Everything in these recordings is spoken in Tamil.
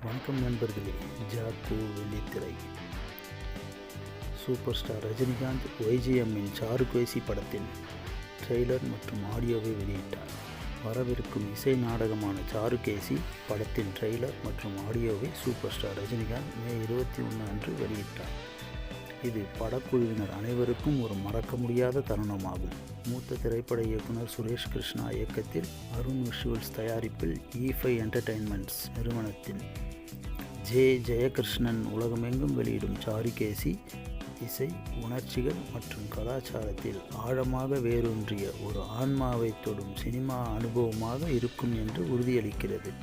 வணக்கம் நண்பர்களே. ஜாக்கு வெள்ளித்திரை. சூப்பர் ஸ்டார் ரஜினிகாந்த் ஒய்ஜிஎம்மின் சாருகேசி படத்தின் ட்ரெய்லர் மற்றும் ஆடியோவை வெளியிட்டார். வரவிருக்கும் இசை நாடகமான சாருகேசி படத்தின் ட்ரெய்லர் மற்றும் ஆடியோவை சூப்பர் ஸ்டார் ரஜினிகாந்த் மே 21 அன்று வெளியிட்டார். இது படக்குழுவினர் அனைவருக்கும் ஒரு மறக்க முடியாத தருணமாகும். மூத்த திரைப்பட இயக்குனர் சுரேஷ் கிருஷ்ணா இயக்கத்தில் அருண் விஷுவல்ஸ் தயாரிப்பில் E5 என்டர்டெயின்மெண்ட்ஸ் நிறுவனத்தின் ஜெயகிருஷ்ணன் உலகமெங்கும் வெளியிடும் சாருகேசி இசை, உணர்ச்சிகள் மற்றும் கலாச்சாரத்தில் ஆழமாக வேரூன்றிய ஒரு ஆன்மாவை தொடும் சினிமா அனுபவமாக இருக்கும் என்று உறுதியளிக்கிறது.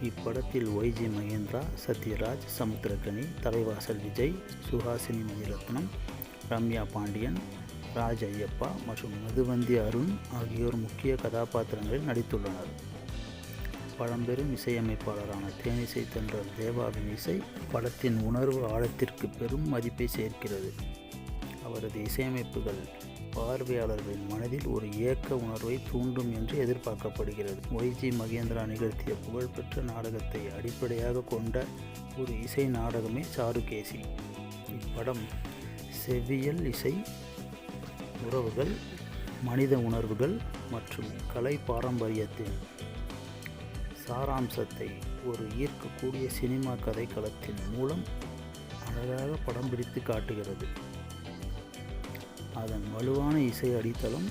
இப்படத்தில் ஒய்ஜி மகேந்திரா, சத்யராஜ், சமுத்திரக்கனி, தலைவாசல் விஜய், சுஹாசினி மணிரத்னம், ரம்யா பாண்டியன், ராஜ் ஐயப்பா மற்றும் மதுவந்தி அருண் ஆகியோர் முக்கிய கதாபாத்திரங்களில் நடித்துள்ளனர். பழம்பெரும் இசையமைப்பாளரான தேனிசை தென்றல் தேவாவின் இசை படத்தின் உணர்வு ஆழத்திற்கு பெரும் மதிப்பை சேர்க்கிறது. அவரது இசையமைப்புகள் பார்வையாளர்களின் மனதில் ஒரு ஏக்க உணர்வை தூண்டும் என்று எதிர்பார்க்கப்படுகிறது. ஒய்ஜி மகேந்திரா நிகழ்த்திய புகழ்பெற்ற நாடகத்தை அடிப்படையாக கொண்ட ஒரு இசை நாடகமே சாருகேசி. இப்படம் செவ்வியல், இசை, உறவுகள், மனித உணர்வுகள் மற்றும் கலை பாரம்பரியத்தின் சாராம்சத்தை ஒரு ஈர்க்கக்கூடிய சினிமா கதைக்களத்தின் மூலம் அழகாக படம் பிடித்து காட்டுகிறது. அதன் வலுவான இசை அடித்தளம்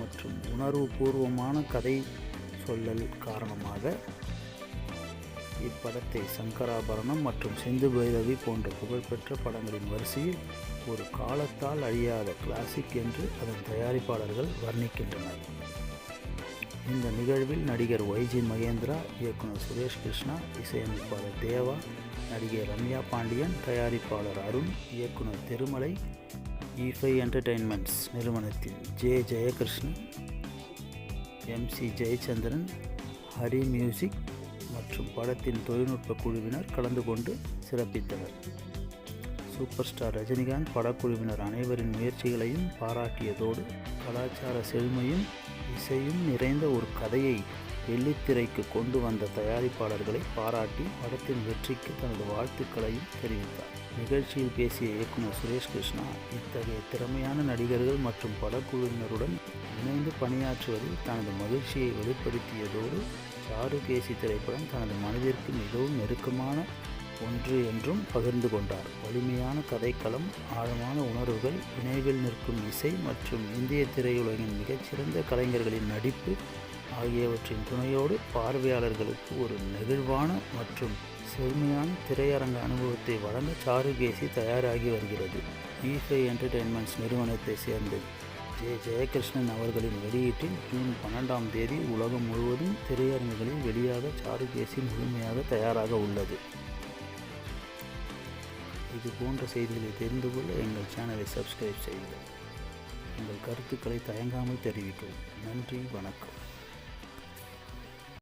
மற்றும் உணர்வுபூர்வமான கதை சொல்லல் காரணமாக இப்படத்தை சங்கராபரணம் மற்றும் சிந்து பைரவி போன்ற புகழ்பெற்ற படங்களின் வரிசையில் ஒரு காலத்தால் அழியாத கிளாசிக் என்று அதன் தயாரிப்பாளர்கள் வர்ணிக்கின்றனர். இந்த நிகழ்வில் நடிகர் ஒய்ஜி மகேந்திரா, இயக்குனர் சுரேஷ் கிருஷ்ணா, இசையமைப்பாளர் தேவா, நடிகை ரம்யா பாண்டியன், தயாரிப்பாளர் அருண், இயக்குனர் திருமலை, E5 என்டர்டெயின்மெண்ட்ஸ் நிறுவனத்தின் ஜெயகிருஷ்ணன், MC ஜெயச்சந்திரன், ஹரி மியூசிக் மற்றும் படத்தின் தொழில்நுட்ப குழுவினர் கலந்து கொண்டு சிறப்பித்தனர். சூப்பர் ஸ்டார் ரஜினிகாந்த் படக்குழுவினர் அனைவரின் முயற்சிகளையும் பாராட்டியதோடு கலாச்சார செழுமையும் இசையும் நிறைந்த ஒரு கதையை வெள்ளித்திரைக்கு கொண்டு வந்த தயாரிப்பாளர்களை பாராட்டி படத்தின் வெற்றிக்கு தனது வாழ்த்துக்களையும் தெரிவித்தார். நிகழ்ச்சியில் பேசிய இயக்குனர் சுரேஷ் கிருஷ்ணா, இத்தகைய திறமையான நடிகர்கள் மற்றும் படக்குழுவினருடன் இணைந்து பணியாற்றுவதில் தனது மகிழ்ச்சியை வெளிப்படுத்தியதோடு சாருகேசி திரைப்படம் தனது மனதிற்கு மிகவும் நெருக்கமான ஒன்று என்றும் பகிர்ந்து கொண்டார். வலிமையான கதைக்களம், ஆழமான உணர்வுகள், நினைவில் நிற்கும் இசை மற்றும் இந்திய திரையுலகின் மிகச்சிறந்த கலைஞர்களின் நடிப்பு ஆகியவற்றின் துணையோடு பார்வையாளர்களுக்கு ஒரு நெகிழ்வான மற்றும் செழுமையான திரையரங்க அனுபவத்தை வழங்க சாருகேசி தயாராகி வருகிறது. E5 என்டர்டெயின்மெண்ட்ஸ் நிறுவனத்தை சேர்ந்த ஜெயகிருஷ்ணன் அவர்களின் வெளியீட்டில் ஜூன் 12ஆம் தேதி உலகம் முழுவதும் திரையரங்குகளில் வெளியாக சாருகேசி முழுமையாக தயாராக உள்ளது. இது போன்ற செய்திகளை தெரிந்து கொள்ள எங்கள் சேனலை சப்ஸ்கிரைப் செய்யுங்கள். உங்கள் கருத்துக்களை தயங்காமல் தெரிவிக்கவும். நன்றி, வணக்கம்.